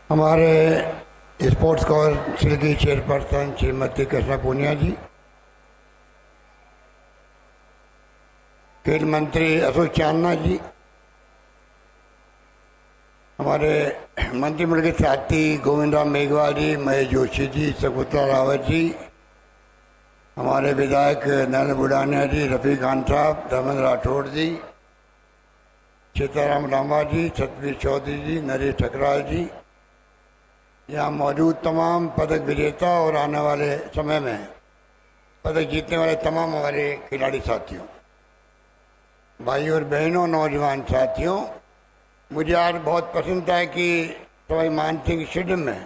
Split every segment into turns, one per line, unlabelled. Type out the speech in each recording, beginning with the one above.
हमारे sports council की chairperson Shrimati Krishna Poonia जी, खेल मंत्री अशोक चांदना जी, हमारे मंत्रिमंडल के साथी गोविंद राम मेघवाल जी, महेश जोशी जी, शकुंतला रावत जी, हमारे विधायक नरेंद्र बुढ़ानिया जी, रफ़ी खान साहब, धर्मेंद्र राठौड़ जी, सीताराम रामा जी, सतवीर चौधरी जी, नरेश ठकराल जी, यहाँ मौजूद तमाम पदक विजेता और आने वाले समय में पदक जीतने वाले तमाम हमारे खिलाड़ी साथियों, भाई और बहनों, नौजवान साथियों, मुझे आज बहुत पसंद था कि सवाई मानसिंह स्टेडियम में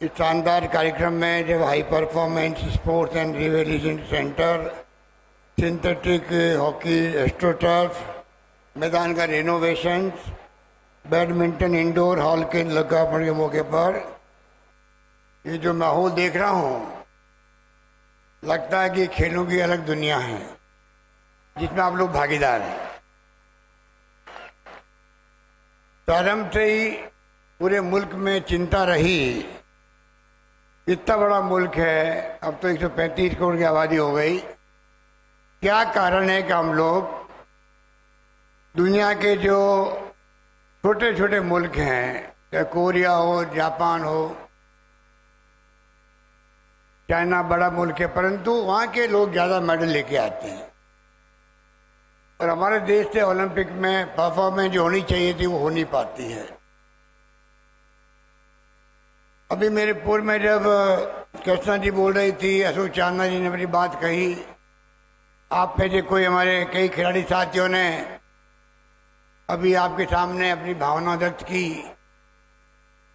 इस शानदार कार्यक्रम में जब high performance sports and revelation centre, synthetic hockey astroturf, मैदान का रिनोवेशन, बैडमिंटन इंडोर हॉल के लोकार्पण के मौके पर ये जो माहौल देख रहा हूँ, लगता है कि खेलों की अलग दुनिया है जिसमें आप लोग भागीदार हैं। प्रारंभ से ही पूरे मुल्क में चिंता रही, इतना बड़ा मुल्क है, अब तो 135 करोड़ की आबादी हो गई, क्या कारण है कि हम लोग दुनिया के जो छोटे छोटे मुल्क हैं, चाहे कोरिया हो, जापान हो, चाइना बड़ा मुल्क है, परंतु वहाँ के लोग ज़्यादा मेडल लेके आते हैं और हमारे देश से ओलंपिक में परफॉर्मेंस जो होनी चाहिए थी वो हो नहीं पाती है। अभी मेरे पूर्व में जब कृष्णा जी बोल रही थी, अशोक चांदना जी ने मेरी बात कही, आप में से कोई हमारे कई खिलाड़ी साथियों ने अभी आपके सामने अपनी भावना व्यक्त की,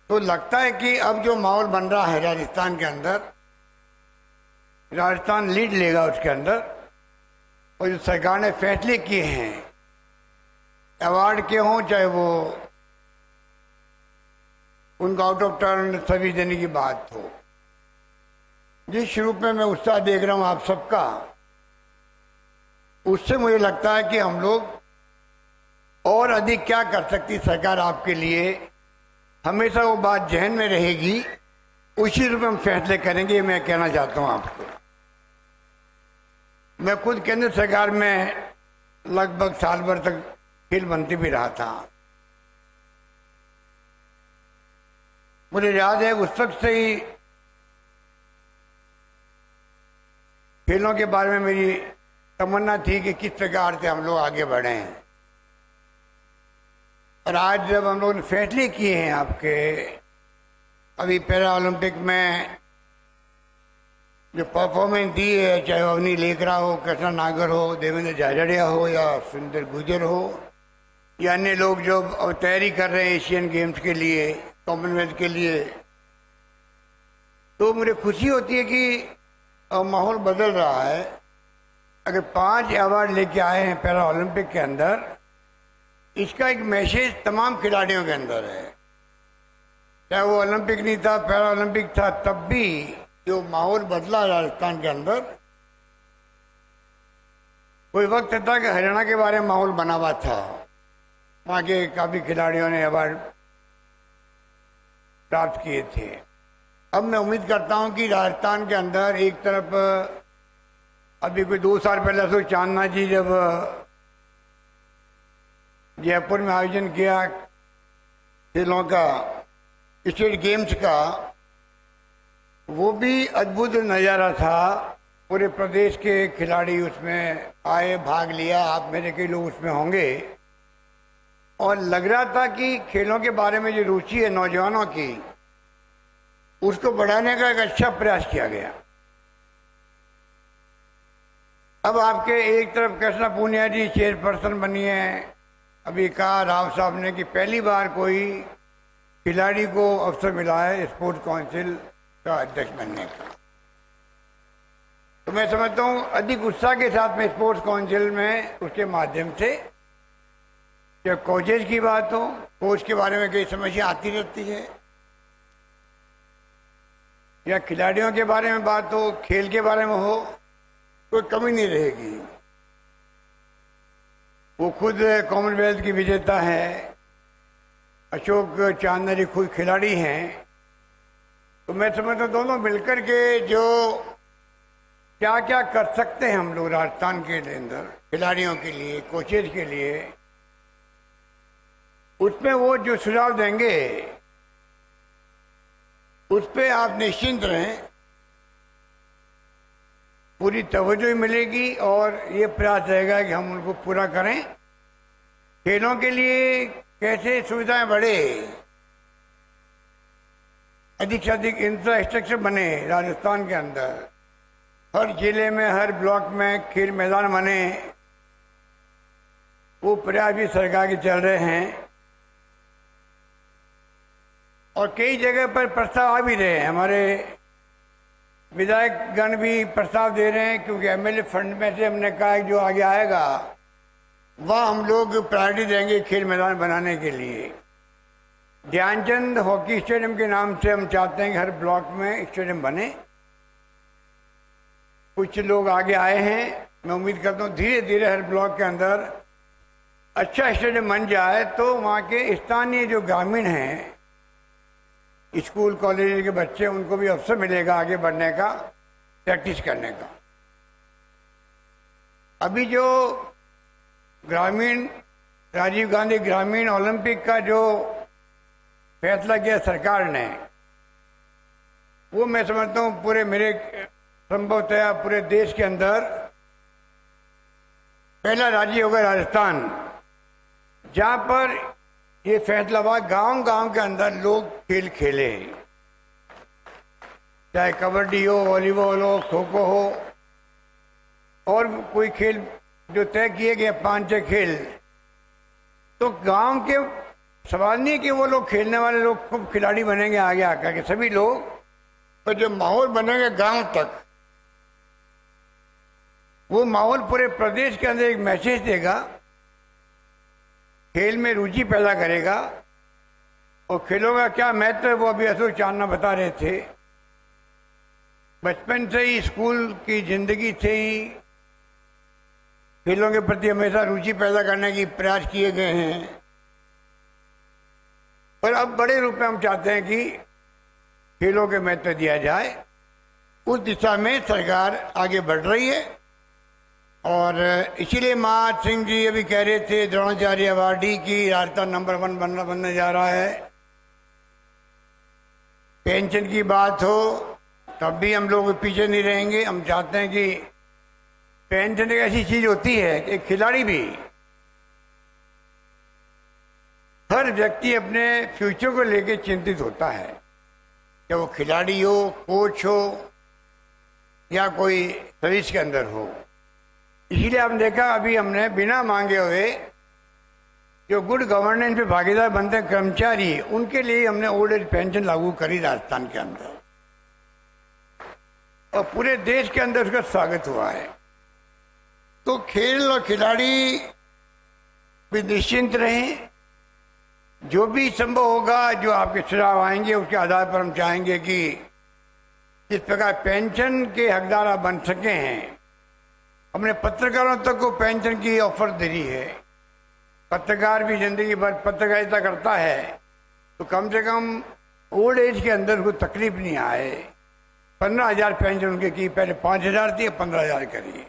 तो लगता है कि अब जो माहौल बन रहा है राजस्थान के अंदर, राजस्थान लीड लेगा उसके अंदर, और जो सरकार ने फैसले किए हैं अवार्ड के हों चाहे वो उनको आउट ऑफ टर्न सभी देने की बात हो, जिस रूप में मैं उत्साह देख रहा हूं आप सबका, उससे मुझे लगता है कि हम लोग और अधिक क्या कर सकती सरकार आपके लिए, हमेशा वो बात जहन में रहेगी, उसी रूप में हम फैसले करेंगे। ये मैं कहना चाहता हूं आपको। मैं खुद केंद्र सरकार में लगभग साल भर तक खेल मंत्री भी रहा था। मुझे याद है उस वक्त से ही खेलों के बारे में मेरी तमन्ना थी कि किस प्रकार से हम लोग आगे बढ़े हैं, और आज जब हम लोगों ने फैसले किए हैं आपके, अभी पैरा ओलंपिक में जो परफॉर्मेंस दी है, चाहे अवनी लेकरा हो, कृष्णा नागर हो, देवेंद्र झाझड़िया हो या सुंदर गुजर हो या अन्य लोग जो तैयारी कर रहे हैं एशियन गेम्स के लिए, कॉमनवेल्थ के लिए, तो मुझे खुशी होती है कि माहौल बदल रहा है। अगर 5 अवार्ड लेके आए हैं पैरा ओलंपिक के अंदर, इसका एक मैसेज तमाम खिलाड़ियों के अंदर है। चाहे वो ओलंपिक नहीं था, पैरा ओलंपिक था, तब भी जो माहौल बदला राजस्थान के अंदर, कोई वक्त था कि हरियाणा के बारे में माहौल बना हुआ था, वहाँ के काफी खिलाड़ियों ने अवार्ड प्राप्त किए थे। अब मैं उम्मीद करता हूँ कि राजस्थान के अंदर एक तरफ अभी कोई 2 साल पहले अशोक चांदना जी जब जयपुर में आयोजन किया खेलों का, स्टेट गेम्स का, वो भी अद्भुत नज़ारा था। पूरे प्रदेश के खिलाड़ी उसमें आए, भाग लिया, आप मेरे कई लोग उसमें होंगे, और लग रहा था कि खेलों के बारे में जो रुचि है नौजवानों की, उसको बढ़ाने का एक अच्छा प्रयास किया गया। अब आपके एक तरफ कृष्णा पूनिया जी चेयरपर्सन बनी है, अभी कहा राव साहब ने कि पहली बार कोई खिलाड़ी को अवसर मिला है स्पोर्ट्स काउंसिल का अध्यक्ष बनने का, तो मैं समझता हूँ अधिक उत्साह के साथ में स्पोर्ट्स काउंसिल में उसके माध्यम से, जब कोचेज की बात हो, कोच के बारे में कई समस्या आती रहती है, या खिलाड़ियों के बारे में बात हो, खेल के बारे में हो, कोई कमी नहीं रहेगी। वो खुद कॉमनवेल्थ की विजेता है, अशोक चांदनी कोई खिलाड़ी हैं, तो मैं समझता हूँ दोनों मिलकर के जो क्या क्या कर सकते हैं हम लोग राजस्थान के अंदर खिलाड़ियों के लिए, कोचेज के लिए, उसमें वो जो सुझाव देंगे उस पर आप निश्चिंत रहें, पूरी तवज्जो मिलेगी और ये प्रयास रहेगा कि हम उनको पूरा करें। खेलों के लिए कैसे सुविधाएं बढ़े, अधिक से अधिक इंफ्रास्ट्रक्चर बने राजस्थान के अंदर, हर जिले में हर ब्लॉक में खेल मैदान बने, वो प्रयास भी सरकार के चल रहे हैं। और कई जगह पर प्रस्ताव आ भी रहे हैं, हमारे विधायक गण भी प्रस्ताव दे रहे हैं, क्योंकि एमएलए फंड में से हमने कहा है जो आगे आएगा वह हम लोग प्रायोरिटी देंगे खेल मैदान बनाने के लिए। ध्यानचंद हॉकी स्टेडियम के नाम से हम चाहते हैं कि हर ब्लॉक में स्टेडियम बने। कुछ लोग आगे आए हैं, मैं उम्मीद करता हूँ धीरे धीरे हर ब्लॉक के अंदर अच्छा स्टेडियम बन जाए, तो वहाँ के स्थानीय जो ग्रामीण हैं, स्कूल कॉलेज के बच्चे, उनको भी अवसर मिलेगा आगे बढ़ने का, प्रैक्टिस करने का। अभी जो ग्रामीण राजीव गांधी ग्रामीण ओलंपिक का जो फैसला किया सरकार ने, वो मैं समझता हूँ पूरे मेरे संभवतः पूरे देश के अंदर पहला राज्य होगा राजस्थान, जहाँ पर ये फैसला हुआ गांव-गांव के अंदर लोग खेल खेले, चाहे कबड्डी हो, वॉलीबॉल हो, खो खो हो, और कोई खेल जो तय किए गए 5-6 खेल, तो गांव के सवाल नहीं कि वो लोग खेलने वाले लोग खूब खिलाड़ी बनेंगे आगे आकर के सभी लोग, पर जो माहौल बनेगा गांव तक, वो माहौल पूरे प्रदेश के अंदर एक मैसेज देगा, खेल में रुचि पैदा करेगा। और खेलों का क्या महत्व है वो अभी अशोक चांदना बता रहे थे। बचपन से ही स्कूल की जिंदगी से ही खेलों के प्रति हमेशा रुचि पैदा करने की प्रयास किए गए हैं, पर अब बड़े रूप में हम चाहते हैं कि खेलों के महत्व दिया जाए। उस दिशा में सरकार आगे बढ़ रही है, और इसीलिए महाराज सिंह जी अभी कह रहे थे द्रोणाचार्य अवार्डी की राजस्थान नंबर 1 बनने जा रहा है। पेंशन की बात हो तब भी हम लोग पीछे नहीं रहेंगे। हम चाहते हैं कि पेंशन एक ऐसी चीज होती है कि खिलाड़ी भी, हर व्यक्ति अपने फ्यूचर को लेकर चिंतित होता है, चाहे वो खिलाड़ी हो, कोच हो, या कोई सर्विस के अंदर हो। इसीलिए आपने देखा अभी हमने बिना मांगे हुए जो गुड गवर्नेंस में भागीदार बनते हैं कर्मचारी, उनके लिए हमने ओल्ड एज पेंशन लागू करी राजस्थान के अंदर, और पूरे देश के अंदर उसका स्वागत हुआ है। तो खेल और खिलाड़ी भी निश्चिंत रहें, जो भी संभव होगा, जो आपके सुझाव आएंगे उसके आधार पर हम चाहेंगे कि इस प्रकार पेंशन के हकदार आप बन सके हैं। हमने पत्रकारों तक को पेंशन की ऑफर दे दी है। पत्रकार भी जिंदगी भर पत्रकारिता करता है, तो कम से कम ओल्ड एज के अंदर उसको तकलीफ नहीं आए। 15,000 पेंशन उनके की, पहले 5,000 थी, 15,000 करिए।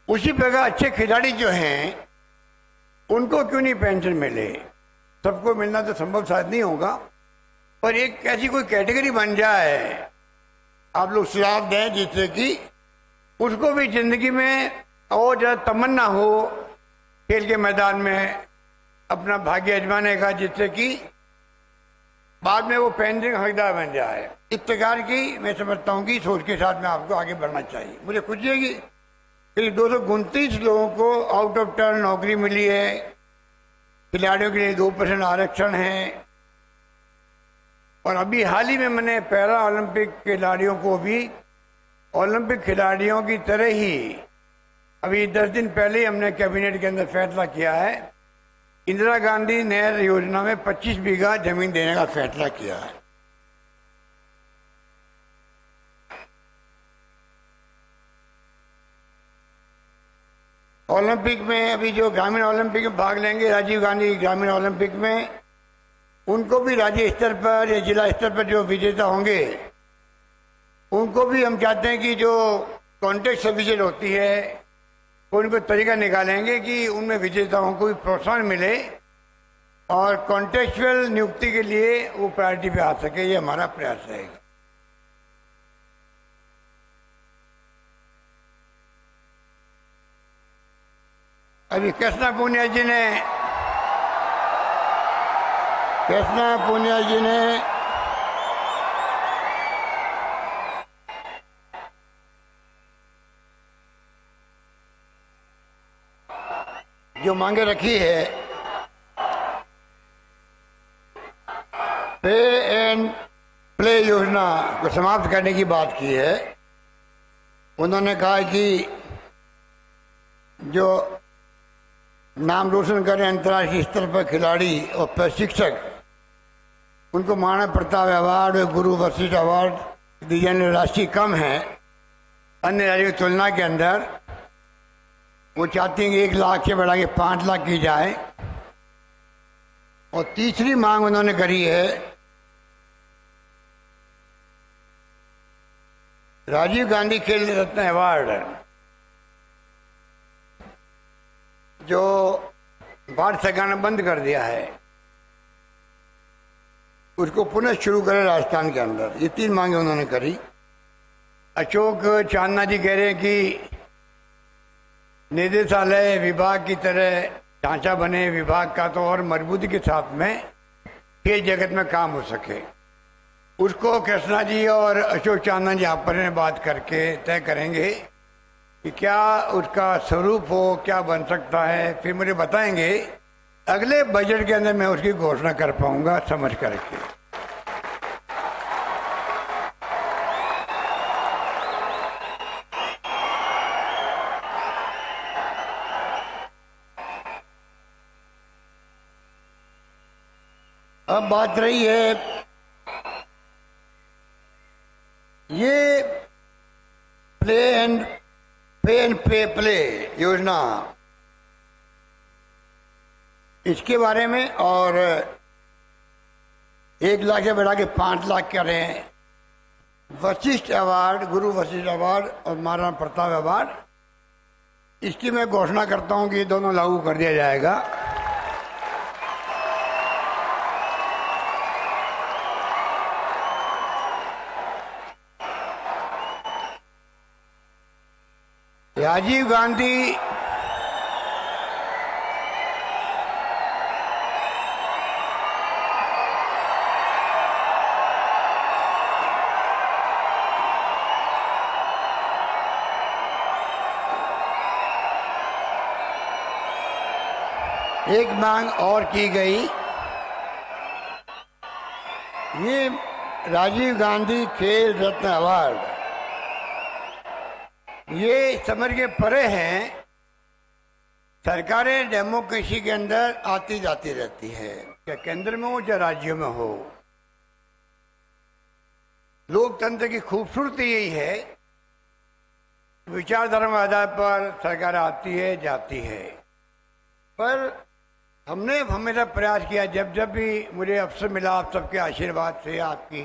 उसी प्रकार अच्छे खिलाड़ी जो हैं उनको क्यों नहीं पेंशन मिले? सबको मिलना तो संभव शायद नहीं होगा, पर एक ऐसी कोई कैटेगरी बन जाए, आप लोग सुझाव दें जिससे कि उसको भी जिंदगी में और ज्यादा तमन्ना हो खेल के मैदान में अपना भाग्य आजमाने का, जिससे कि बाद में वो पेंशन हकदार बन जाए। इस प्रकार की मैं समझता हूँ कि सोच के साथ में आपको आगे बढ़ना चाहिए। मुझे खुशी है कि 229 लोगों को आउट ऑफ टर्न नौकरी मिली है। खिलाड़ियों के लिए 2% आरक्षण है, और अभी हाल ही में मैंने पैरा ओलंपिक खिलाड़ियों को भी ओलंपिक खिलाड़ियों की तरह ही अभी 10 दिन पहले ही हमने कैबिनेट के अंदर फैसला किया है, इंदिरा गांधी नहर योजना में 25 बीघा जमीन देने का फैसला किया है। ओलंपिक में अभी जो ग्रामीण ओलंपिक में भाग लेंगे, राजीव गांधी ग्रामीण ओलंपिक में उनको भी राज्य स्तर पर या जिला स्तर पर जो विजेता होंगे उनको भी हम चाहते हैं कि जो कॉन्टेक्ट सर्विसेज होती है उनको तरीका निकालेंगे कि उनमें विजेताओं को भी प्रोत्साहन मिले और कॉन्टेक्चुअल नियुक्ति के लिए वो प्रायोरिटी पे आ सके। ये हमारा प्रयास रहेगा। अभी कृष्णा पूनिया जी ने जो मांगे रखी है पे एंड प्ले योजना को समाप्त करने की बात की है। उन्होंने कहा कि जो नाम रोशन करें अंतर्राष्ट्रीय स्तर पर खिलाड़ी और प्रशिक्षक उनको महाराणा प्रताप अवार्ड और गुरु वशिष्ठ अवार्ड दिए जाने राशि कम है अन्य राज्यों की तुलना के अंदर। वो चाहती हैं कि 1 लाख से बढ़ा के 5 लाख की जाए। और तीसरी मांग उन्होंने करी है राजीव गांधी खेल रत्न अवार्ड जो भारत सरकार ने बंद कर दिया है उसको पुनः शुरू करें राजस्थान के अंदर। ये 3 मांगे उन्होंने करी। अशोक चांदना जी कह रहे हैं कि निदेशालय विभाग की तरह ढांचा बने विभाग का तो और मजबूती के साथ में खेल जगत में काम हो सके। उसको कृष्णा जी और अशोक चांदना जी आपस में बात करके तय करेंगे कि क्या उसका स्वरूप हो, क्या बन सकता है, फिर मुझे बताएंगे। अगले बजट के अंदर मैं उसकी घोषणा कर पाऊंगा समझ करके। अब बात रही है ये प्ले एंड पे प्ले योजना, इसके बारे में और 1 लाख से बढ़ा के 5 लाख करें। वशिष्ठ अवार्ड, गुरु वशिष्ठ अवार्ड और महाराणा प्रताप अवार्ड, इसकी मैं घोषणा करता हूं कि ये दोनों लागू कर दिया जाएगा। राजीव गांधी एक मांग और की गई, ये राजीव गांधी खेल रत्न अवार्ड ये समझ के परे हैं। सरकारें डेमोक्रेसी के अंदर आती जाती रहती है, क्या केंद्र में हो या राज्यों में हो। लोकतंत्र की खूबसूरती यही है, विचारधारा के आधार पर सरकार आती है जाती है। पर हमने हमेशा प्रयास किया, जब जब भी मुझे अवसर मिला, आप सबके आशीर्वाद से, आपकी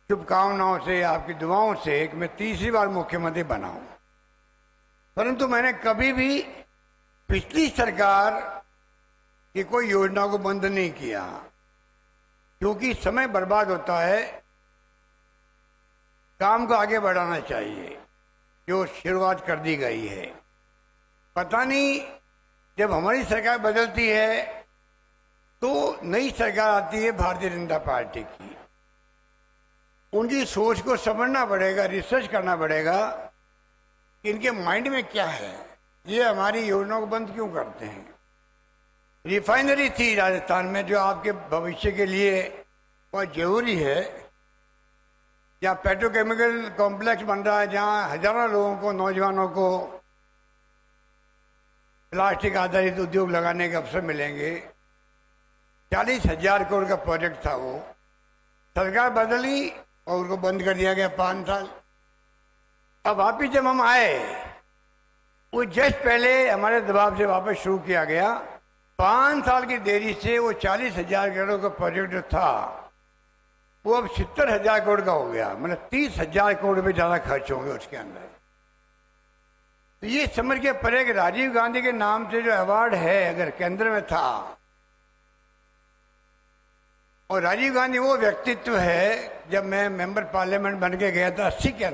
शुभकामनाओं से, आपकी दुआओं से, कि मैं 3री बार मुख्यमंत्री बनाऊं। परंतु मैंने कभी भी पिछली सरकार की कोई योजना को बंद नहीं किया, क्योंकि समय बर्बाद होता है। काम को आगे बढ़ाना चाहिए, जो शुरुआत कर दी गई है। पता नहीं जब हमारी सरकार बदलती है तो नई सरकार आती है भारतीय जनता पार्टी की, उनकी सोच को समझना पड़ेगा, रिसर्च करना पड़ेगा कि इनके माइंड में क्या है, ये हमारी योजना को बंद क्यों करते हैं। रिफाइनरी थी राजस्थान में जो आपके भविष्य के लिए बहुत जरूरी है, जहाँ पेट्रोकेमिकल कॉम्प्लेक्स बन रहा है, जहाँ हजारों लोगों को, नौजवानों को प्लास्टिक आधारित उद्योग लगाने के अवसर मिलेंगे। 40,000 करोड़ का प्रोजेक्ट था वो। सरकार बदली और उनको बंद कर दिया गया 5 साल। अब वापिस जब हम आए, वो जस्ट पहले हमारे दबाव से वापस शुरू किया गया, 5 साल की देरी से वो 40,000 करोड़ का प्रोजेक्ट जो था वो अब 70,000 करोड़ का हो गया, मतलब 30,000 करोड़ रुपये ज्यादा खर्च होंगे उसके अंदर। तो ये समझ के परे कि राजीव गांधी के नाम से जो अवार्ड है अगर केंद्र में था, और राजीव गांधी वो व्यक्तित्व है, जब मैं मेंबर पार्लियामेंट बन के गया था 80 के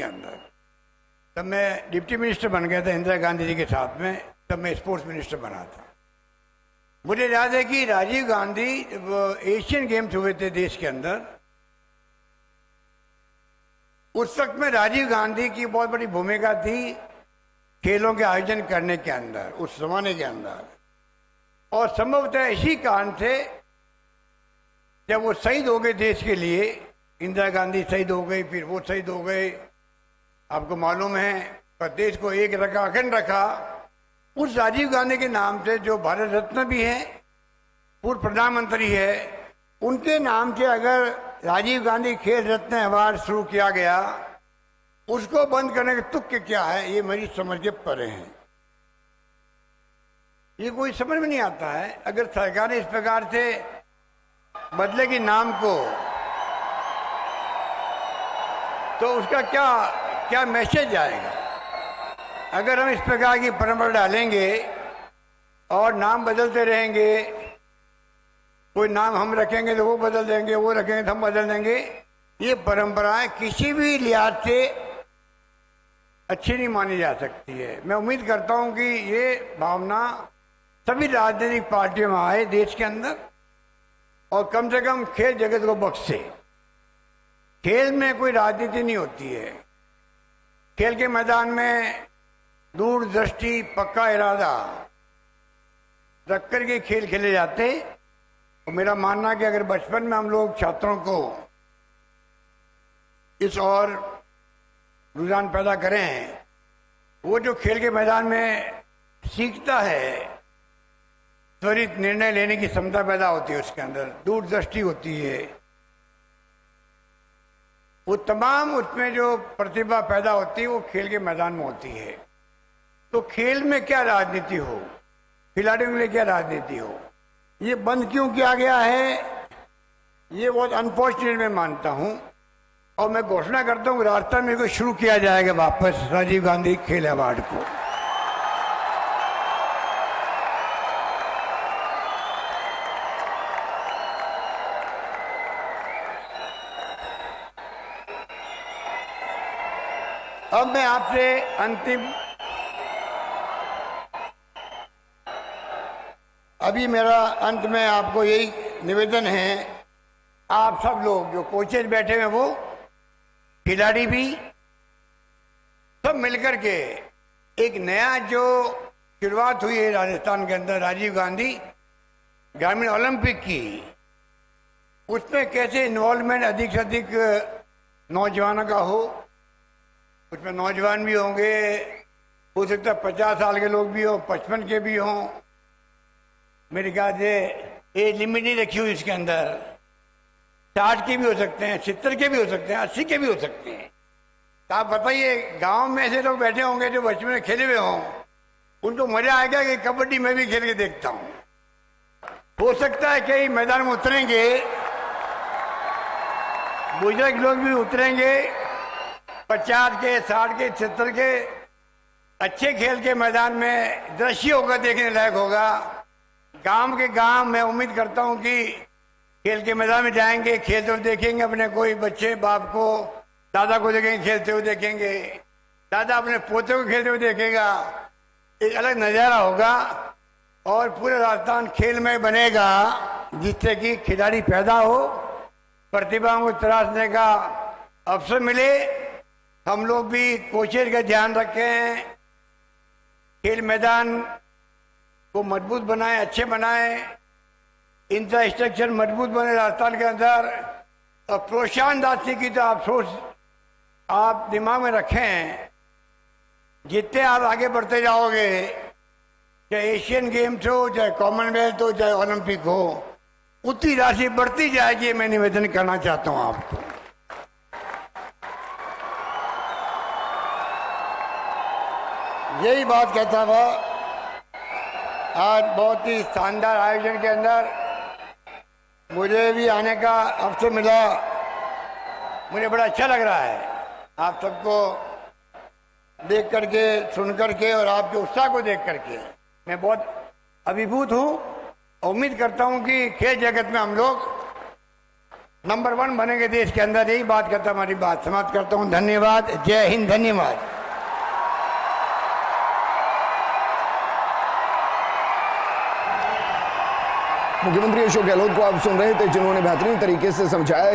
अंदर, तब मैं डिप्टी मिनिस्टर बन गया था इंदिरा गांधी जी के साथ में, तब मैं स्पोर्ट्स मिनिस्टर बना था। मुझे याद है कि राजीव गांधी एशियन गेम्स हुए थे देश के अंदर, उस वक्त में राजीव गांधी की बहुत बड़ी भूमिका थी खेलों के आयोजन करने के अंदर उस जमाने के अंदर। और संभवतः इसी कारण से जब वो शहीद हो गए देश के लिए, इंदिरा गांधी शहीद हो गई, फिर वो शहीद हो गए, आपको मालूम है, पर देश को एक रखा, अखंड रखा, उस राजीव गांधी के नाम से जो भारत रत्न भी है, पूर्व प्रधानमंत्री है, उनके नाम से अगर राजीव गांधी खेल रत्न अवार्ड शुरू किया गया, उसको बंद करने के तुक क्या है, ये मेरी समझ के परे हैं। ये कोई समझ में नहीं आता है। अगर सरकार इस प्रकार से बदलेगी नाम को, तो उसका क्या मैसेज आएगा। अगर हम इस प्रकार की परंपरा डालेंगे और नाम बदलते रहेंगे, कोई नाम हम रखेंगे तो वो बदल देंगे, वो रखेंगे तो हम बदल देंगे, ये परंपराएं किसी भी लिहाज से अच्छी नहीं मानी जा सकती है। मैं उम्मीद करता हूं कि ये भावना सभी राजनीतिक पार्टियों में आए देश के अंदर, और कम से कम खेल जगत को बख्शे। खेल में कोई राजनीति नहीं होती है। खेल के मैदान में दूरदृष्टि, पक्का इरादा रख करके खेल खेले जाते। और मेरा मानना कि अगर बचपन में हम लोग छात्रों को इस और रुझान पैदा करें, वो जो खेल के मैदान में सीखता है, त्वरित निर्णय लेने की क्षमता पैदा होती है, उसके अंदर दूरदृष्टि होती है, वो तमाम उसमें जो प्रतिभा पैदा होती है वो खेल के मैदान में होती है। तो खेल में क्या राजनीति हो, खिलाड़ियों के लिए क्या राजनीति हो, ये बंद क्यों किया गया है, ये बहुत अनफॉर्चुनेट मैं मानता हूं। और मैं घोषणा करता हूं राजस्थान में को शुरू किया जाएगा वापस राजीव गांधी खेल अवार्ड को। अब मैं आपसे अभी मेरा अंत में आपको यही निवेदन है, आप सब लोग जो कोचेज बैठे हुए, वो खिलाड़ी भी, सब मिलकर के एक नया जो शुरुआत हुई है राजस्थान के अंदर राजीव गांधी ग्रामीण ओलंपिक की, उसमें कैसे इन्वॉल्वमेंट अधिक से अधिक नौजवानों का हो। उसमें नौजवान भी होंगे, हो सकता है 50 साल के लोग भी हो, 55 के भी हों। मेरे ख्याल से एज लिमिट नहीं रखी हुई इसके अंदर, 60 के भी हो सकते हैं, 70 के भी हो सकते हैं, 80 के भी हो सकते हैं। तो आप बताइए, गांव में ऐसे लोग बैठे होंगे जो बचपन में खेले हुए हों, उनको मजा आएगा कि कबड्डी में भी खेल के देखता हूं। हो सकता है कई मैदान में उतरेंगे, बुजुर्ग लोग भी उतरेंगे, 50 के, 60 के, 70 के, अच्छे खेल के मैदान में दृश्य होगा, देखने लायक होगा। गांव के गांव मैं उम्मीद करता हूं कि खेल के मैदान में जाएंगे, खेलते हुए देखेंगे अपने कोई बच्चे बाप को, दादा को देखेंगे खेलते हुए देखेंगे, दादा अपने पोते को खेलते हुए देखेगा, एक अलग नज़ारा होगा। और पूरे राजस्थान खेल में बनेगा, जिससे कि खिलाड़ी पैदा हो, प्रतिभाओं को तराशने का अवसर मिले। हम लोग भी कोचेज का ध्यान रखें, खेल मैदान को मजबूत बनाएं, अच्छे बनाएं, इंफ्रास्ट्रक्चर मजबूत बने राजस्थान के अंदर। और प्रोत्साहन राशि की तो आप दिमाग में रखें, जितने आप आगे बढ़ते जाओगे, चाहे एशियन गेम्स हो, चाहे कॉमनवेल्थ हो, चाहे ओलंपिक हो, उतनी राशि बढ़ती जाएगी। मैं निवेदन करना चाहता हूं आपको। यही बात कहता था आज बहुत ही शानदार आयोजन के अंदर मुझे भी आने का अवसर मिला। मुझे बड़ा अच्छा लग रहा है आप सबको देख करके, सुन करके और आपके उत्साह को देख करके मैं बहुत अभिभूत हूँ। उम्मीद करता हूँ कि खेल जगत में हम लोग नंबर 1 बनेंगे देश के अंदर। यही बात करता हमारी बात समाप्त करता हूँ। धन्यवाद। जय हिंद। धन्यवाद।
मुख्यमंत्री अशोक गहलोत को आप सुन रहे थे, जिन्होंने बेहतरीन तरीके से समझाया